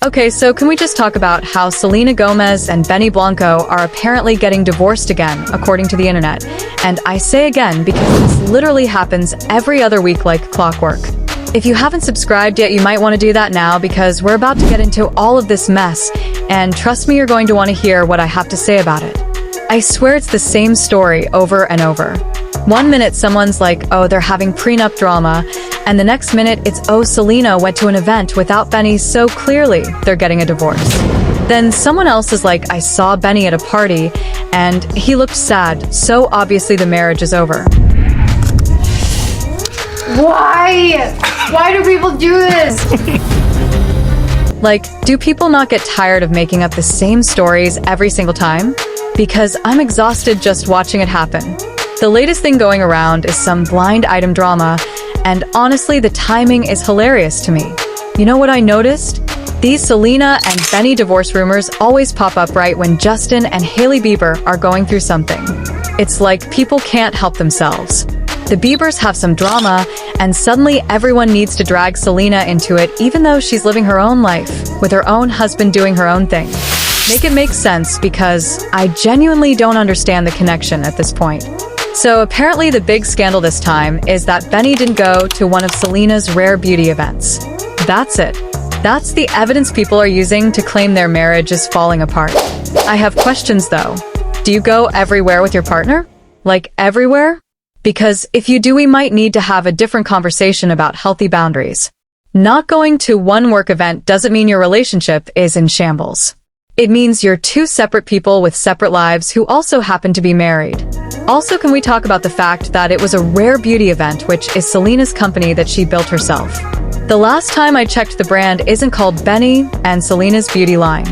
Okay, so can we just talk about how Selena Gomez and Benny Blanco are apparently getting divorced again, according to the internet? And I say again because this literally happens every other week like clockwork. If you haven't subscribed yet, you might want to do that now because we're about to get into all of this mess, and trust me, you're going to want to hear what I have to say about it. I swear it's the same story over and over. One minute someone's like, oh, they're having prenup drama, and the next minute it's, oh, Selena went to an event without Benny, so clearly they're getting a divorce. Then someone else is like, I saw Benny at a party, and he looked sad, so obviously the marriage is over. Why? Why do people do this? Like, do people not get tired of making up the same stories every single time? Because I'm exhausted just watching it happen. The latest thing going around is some blind item drama, and honestly, the timing is hilarious to me. You know what I noticed? These Selena and Benny divorce rumors always pop up right when Justin and Hailey Bieber are going through something. It's like people can't help themselves. The Biebers have some drama, and suddenly everyone needs to drag Selena into it, even though she's living her own life, with her own husband doing her own thing. Make it make sense, because I genuinely don't understand the connection at this point. So apparently the big scandal this time is that Benny didn't go to one of Selena's rare beauty events. That's it. That's the evidence people are using to claim their marriage is falling apart. I have questions though. Do you go everywhere with your partner? Like everywhere? Because if you do, we might need to have a different conversation about healthy boundaries. Not going to one work event doesn't mean your relationship is in shambles. It means you're two separate people with separate lives who also happen to be married. Also, can we talk about the fact that it was a rare beauty event, which is Selena's company that she built herself. The last time I checked, the brand isn't called Benny and Selena's beauty line.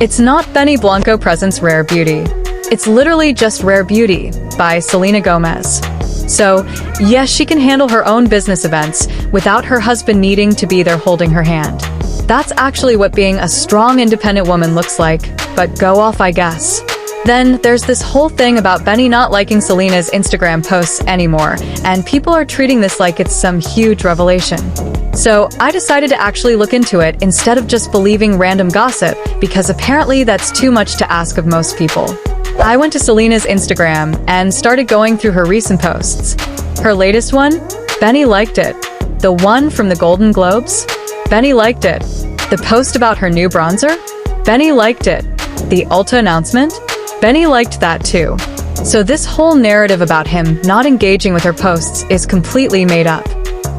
It's not Benny Blanco Presents Rare Beauty. It's literally just Rare Beauty by Selena Gomez. So, yes, she can handle her own business events without her husband needing to be there holding her hand. That's actually what being a strong, independent woman looks like, but go off, I guess. Then there's this whole thing about Benny not liking Selena's Instagram posts anymore, and people are treating this like it's some huge revelation. So I decided to actually look into it instead of just believing random gossip, because apparently that's too much to ask of most people. I went to Selena's Instagram and started going through her recent posts. Her latest one? Benny liked it. The one from the Golden Globes? Benny liked it. The post about her new bronzer? Benny liked it. The Ulta announcement? Benny liked that too. So this whole narrative about him not engaging with her posts is completely made up.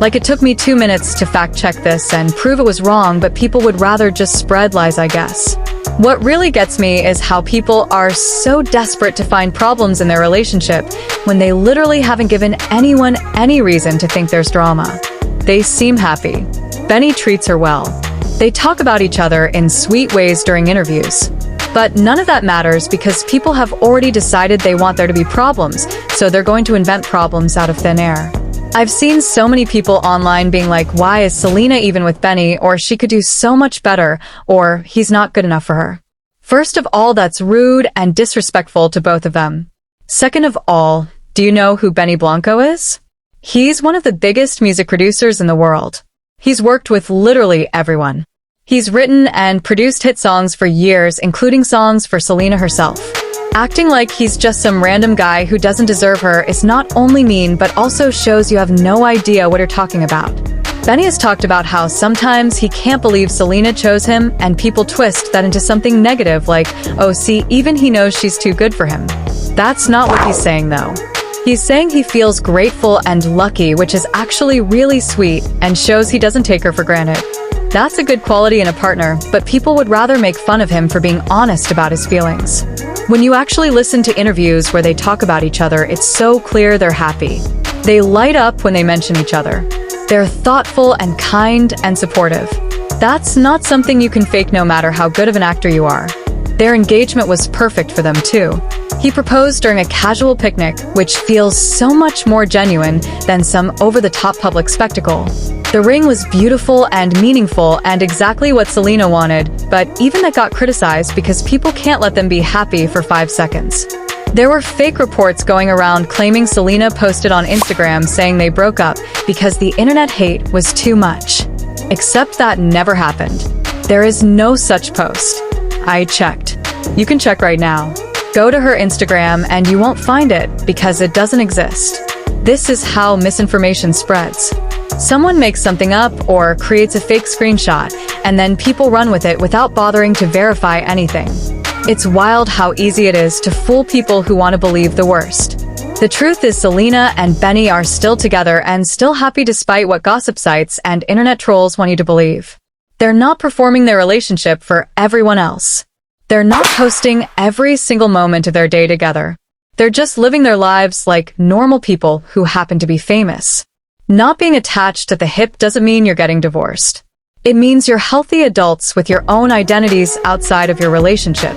Like, it took me 2 minutes to fact check this and prove it was wrong, but people would rather just spread lies, I guess. What really gets me is how people are so desperate to find problems in their relationship when they literally haven't given anyone any reason to think there's drama. They seem happy. Benny treats her well. They talk about each other in sweet ways during interviews. But none of that matters because people have already decided they want there to be problems, so they're going to invent problems out of thin air. I've seen so many people online being like, why is Selena even with Benny, or she could do so much better, or he's not good enough for her. First of all, that's rude and disrespectful to both of them. Second of all, do you know who Benny Blanco is? He's one of the biggest music producers in the world. He's worked with literally everyone. He's written and produced hit songs for years, including songs for Selena herself. Acting like he's just some random guy who doesn't deserve her is not only mean, but also shows you have no idea what you're talking about. Benny has talked about how sometimes he can't believe Selena chose him, and people twist that into something negative like, oh, see, even he knows she's too good for him. That's not what he's saying though. He's saying he feels grateful and lucky, which is actually really sweet and shows he doesn't take her for granted. That's a good quality in a partner, but people would rather make fun of him for being honest about his feelings. When you actually listen to interviews where they talk about each other, it's so clear they're happy. They light up when they mention each other. They're thoughtful and kind and supportive. That's not something you can fake no matter how good of an actor you are. Their engagement was perfect for them too. He proposed during a casual picnic, which feels so much more genuine than some over-the-top public spectacle. The ring was beautiful and meaningful and exactly what Selena wanted, but even that got criticized because people can't let them be happy for 5 seconds. There were fake reports going around claiming Selena posted on Instagram saying they broke up because the internet hate was too much. Except that never happened. There is no such post. I checked. You can check right now. Go to her Instagram and you won't find it because it doesn't exist. This is how misinformation spreads. Someone makes something up or creates a fake screenshot, and then people run with it without bothering to verify anything. It's wild how easy it is to fool people who want to believe the worst. The truth is Selena and Benny are still together and still happy despite what gossip sites and internet trolls want you to believe. They're not performing their relationship for everyone else. They're not posting every single moment of their day together. They're just living their lives like normal people who happen to be famous. Not being attached at the hip doesn't mean you're getting divorced. It means you're healthy adults with your own identities outside of your relationship.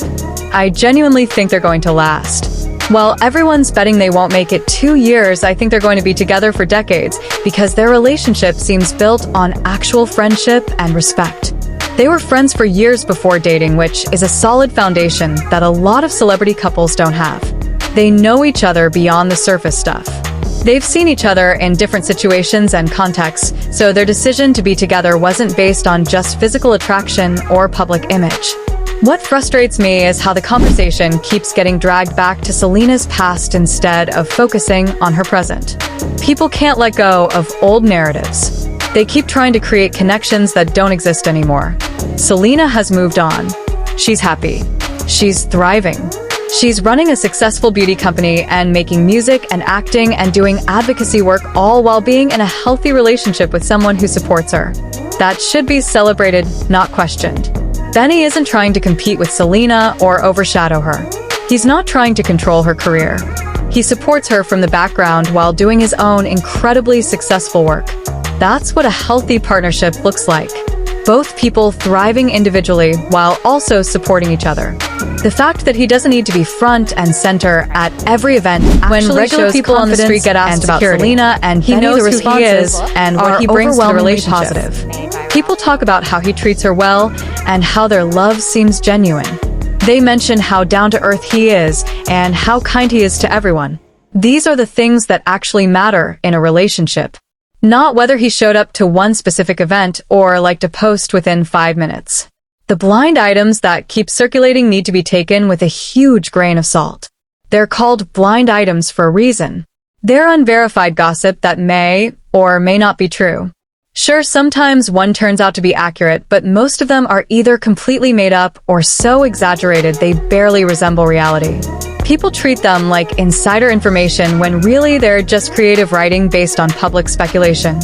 I genuinely think they're going to last. While everyone's betting they won't make it 2 years, I think they're going to be together for decades because their relationship seems built on actual friendship and respect. They were friends for years before dating, which is a solid foundation that a lot of celebrity couples don't have. They know each other beyond the surface stuff. They've seen each other in different situations and contexts, so their decision to be together wasn't based on just physical attraction or public image. What frustrates me is how the conversation keeps getting dragged back to Selena's past instead of focusing on her present. People can't let go of old narratives. They keep trying to create connections that don't exist anymore. Selena has moved on. She's happy. She's thriving. She's running a successful beauty company and making music and acting and doing advocacy work, all while being in a healthy relationship with someone who supports her. That should be celebrated, not questioned. Benny isn't trying to compete with Selena or overshadow her. He's not trying to control her career. He supports her from the background while doing his own incredibly successful work. That's what a healthy partnership looks like. Both people thriving individually while also supporting each other. The fact that he doesn't need to be front and center at every event when regular people on the street get asked about Selena and he knows who he is and what he brings to the relationship. Positive. People talk about how he treats her well and how their love seems genuine. They mention how down-to-earth he is and how kind he is to everyone. These are the things that actually matter in a relationship. Not whether he showed up to one specific event or liked a post within 5 minutes. The blind items that keep circulating need to be taken with a huge grain of salt. They're called blind items for a reason. They're unverified gossip that may or may not be true. Sure, sometimes one turns out to be accurate, but most of them are either completely made up or so exaggerated they barely resemble reality. People treat them like insider information when really they're just creative writing based on public speculation.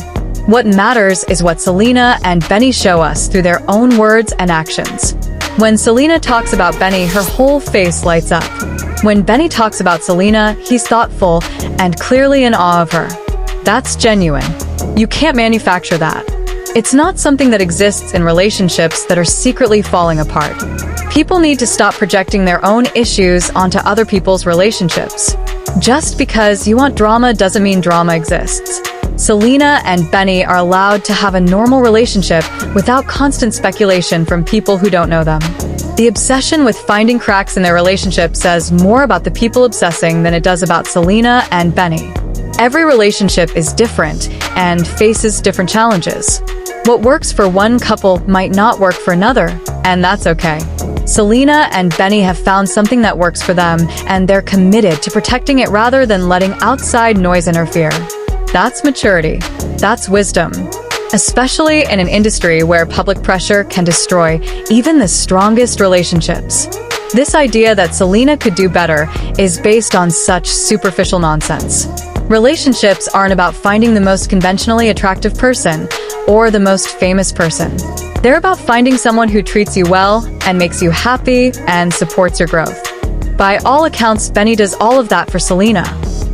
What matters is what Selena and Benny show us through their own words and actions. When Selena talks about Benny, her whole face lights up. When Benny talks about Selena, he's thoughtful and clearly in awe of her. That's genuine. You can't manufacture that. It's not something that exists in relationships that are secretly falling apart. People need to stop projecting their own issues onto other people's relationships. Just because you want drama doesn't mean drama exists. Selena and Benny are allowed to have a normal relationship without constant speculation from people who don't know them. The obsession with finding cracks in their relationship says more about the people obsessing than it does about Selena and Benny. Every relationship is different and faces different challenges. What works for one couple might not work for another, and that's okay. Selena and Benny have found something that works for them, and they're committed to protecting it rather than letting outside noise interfere. That's maturity. That's wisdom. Especially in an industry where public pressure can destroy even the strongest relationships. This idea that Selena could do better is based on such superficial nonsense. Relationships aren't about finding the most conventionally attractive person or the most famous person. They're about finding someone who treats you well and makes you happy and supports your growth. By all accounts, Benny does all of that for Selena.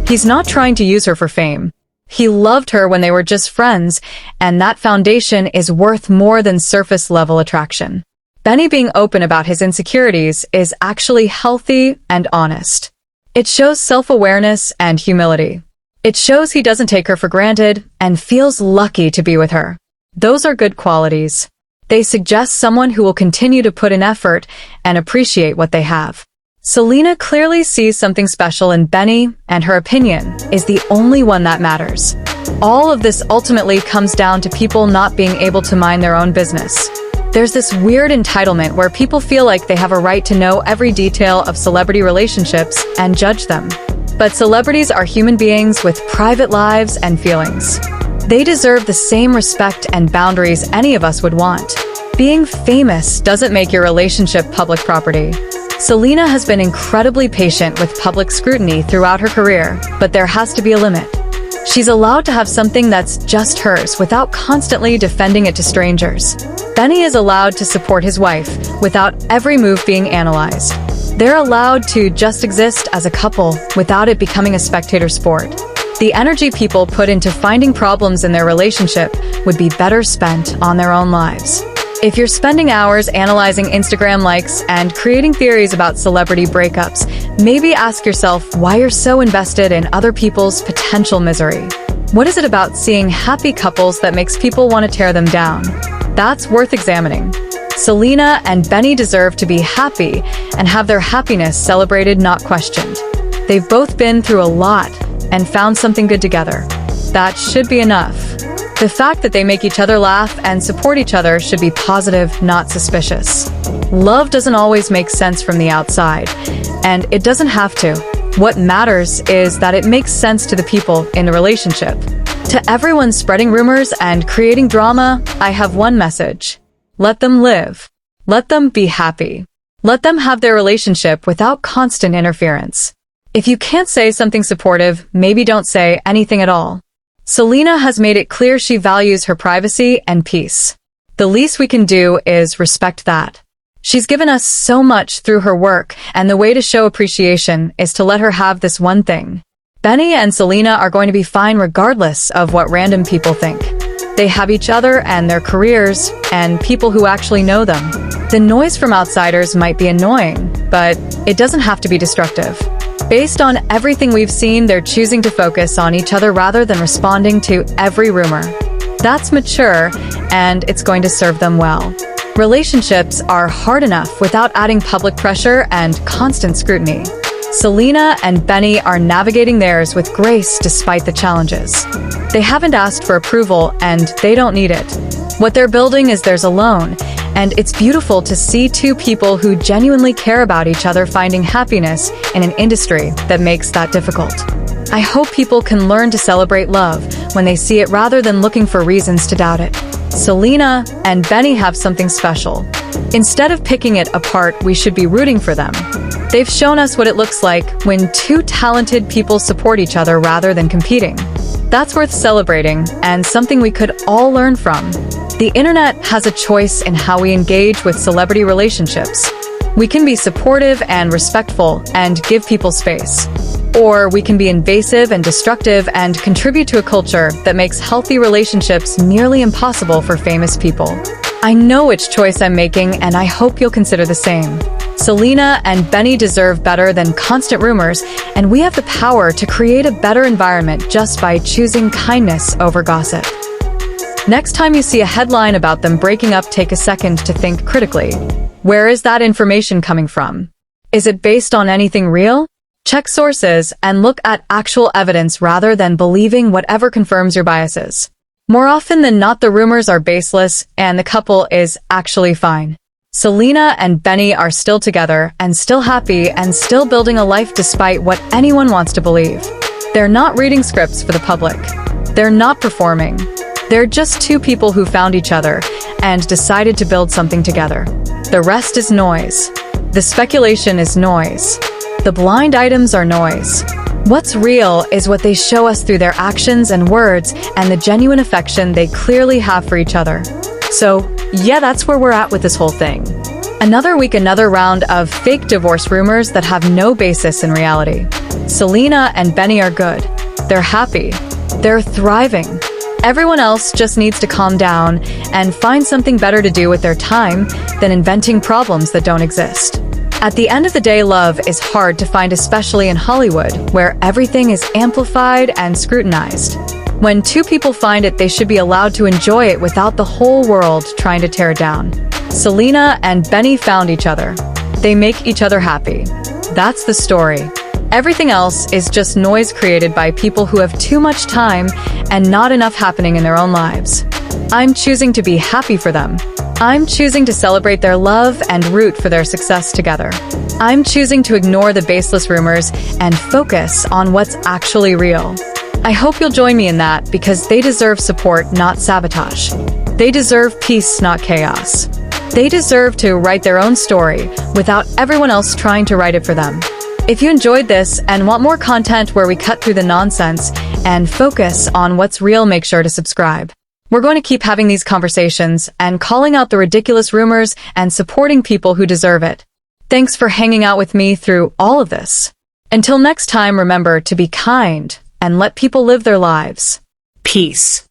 He's not trying to use her for fame. He loved her when they were just friends, and that foundation is worth more than surface-level attraction. Benny being open about his insecurities is actually healthy and honest. It shows self-awareness and humility. It shows he doesn't take her for granted and feels lucky to be with her. Those are good qualities. They suggest someone who will continue to put in effort and appreciate what they have. Selena clearly sees something special in Benny, and her opinion is the only one that matters. All of this ultimately comes down to people not being able to mind their own business. There's this weird entitlement where people feel like they have a right to know every detail of celebrity relationships and judge them. But celebrities are human beings with private lives and feelings. They deserve the same respect and boundaries any of us would want. Being famous doesn't make your relationship public property. Selena has been incredibly patient with public scrutiny throughout her career, but there has to be a limit. She's allowed to have something that's just hers without constantly defending it to strangers. Benny is allowed to support his wife without every move being analyzed. They're allowed to just exist as a couple without it becoming a spectator sport. The energy people put into finding problems in their relationship would be better spent on their own lives. If you're spending hours analyzing Instagram likes and creating theories about celebrity breakups, maybe ask yourself why you're so invested in other people's potential misery. What is it about seeing happy couples that makes people want to tear them down? That's worth examining. Selena and Benny deserve to be happy and have their happiness celebrated, not questioned. They've both been through a lot and found something good together. That should be enough. The fact that they make each other laugh and support each other should be positive, not suspicious. Love doesn't always make sense from the outside, and it doesn't have to. What matters is that it makes sense to the people in the relationship. To everyone spreading rumors and creating drama, I have one message. Let them live. Let them be happy. Let them have their relationship without constant interference. If you can't say something supportive, maybe don't say anything at all. Selena has made it clear she values her privacy and peace. The least we can do is respect that. She's given us so much through her work, and the way to show appreciation is to let her have this one thing. Benny and Selena are going to be fine regardless of what random people think. They have each other and their careers, and people who actually know them. The noise from outsiders might be annoying, but it doesn't have to be destructive. Based on everything we've seen, they're choosing to focus on each other rather than responding to every rumor. That's mature, and it's going to serve them well. Relationships are hard enough without adding public pressure and constant scrutiny. Selena and Benny are navigating theirs with grace despite the challenges. They haven't asked for approval, and they don't need it. What they're building is theirs alone, and it's beautiful to see two people who genuinely care about each other finding happiness in an industry that makes that difficult. I hope people can learn to celebrate love when they see it rather than looking for reasons to doubt it. Selena and Benny have something special. Instead of picking it apart, we should be rooting for them. They've shown us what it looks like when two talented people support each other rather than competing. That's worth celebrating and something we could all learn from. The internet has a choice in how we engage with celebrity relationships. We can be supportive and respectful and give people space. Or we can be invasive and destructive and contribute to a culture that makes healthy relationships nearly impossible for famous people. I know which choice I'm making, and I hope you'll consider the same. Selena and Benny deserve better than constant rumors, and we have the power to create a better environment just by choosing kindness over gossip. Next time you see a headline about them breaking up, take a second to think critically. Where is that information coming from? Is it based on anything real? Check sources and look at actual evidence rather than believing whatever confirms your biases. More often than not, the rumors are baseless and the couple is actually fine. Selena and Benny are still together and still happy and still building a life despite what anyone wants to believe. They're not reading scripts for the public. They're not performing. They're just two people who found each other and decided to build something together. The rest is noise. The speculation is noise. The blind items are noise. What's real is what they show us through their actions and words and the genuine affection they clearly have for each other. So, yeah, that's where we're at with this whole thing. Another week, another round of fake divorce rumors that have no basis in reality. Selena and Benny are good. They're happy. They're thriving. Everyone else just needs to calm down and find something better to do with their time than inventing problems that don't exist. At the end of the day, love is hard to find, especially in Hollywood, where everything is amplified and scrutinized. When two people find it, they should be allowed to enjoy it without the whole world trying to tear it down. Selena and Benny found each other. They make each other happy. That's the story. Everything else is just noise created by people who have too much time and not enough happening in their own lives. I'm choosing to be happy for them. I'm choosing to celebrate their love and root for their success together. I'm choosing to ignore the baseless rumors and focus on what's actually real. I hope you'll join me in that because they deserve support, not sabotage. They deserve peace, not chaos. They deserve to write their own story without everyone else trying to write it for them. If you enjoyed this and want more content where we cut through the nonsense and focus on what's real, make sure to subscribe. We're going to keep having these conversations and calling out the ridiculous rumors and supporting people who deserve it. Thanks for hanging out with me through all of this. Until next time, remember to be kind and let people live their lives. Peace.